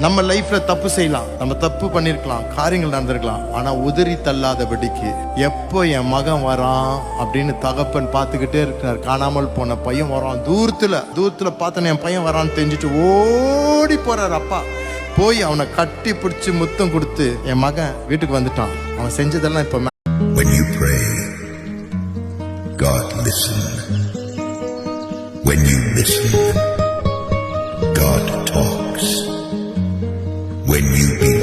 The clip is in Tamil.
நம்ம லைஃப்ல தப்பு செய்யலாம், நம்ம தப்பு பண்ணிருக்கலாம், காரியங்கள் நடந்திருக்கலாம். ஆனா உதறி தள்ளாதபடிக்கு எப்போ என் மகன் வரான் அப்படின்னு தகப்பன் பார்த்துக்கிட்டே இருக்கிறார். காணாமல் போன பையன் வரான், தூரத்துல பார்த்தன என் பையன் வரான்னு தெரிஞ்சுட்டு ஓடி போறார் அப்பா. போய் அவனை கட்டி பிடிச்சி முத்தம் கொடுத்து என் மகன் வீட்டுக்கு வந்துட்டான். அவன் செஞ்சதெல்லாம் இப்ப When you pray, God listen. When you listen, God talks. When you believe,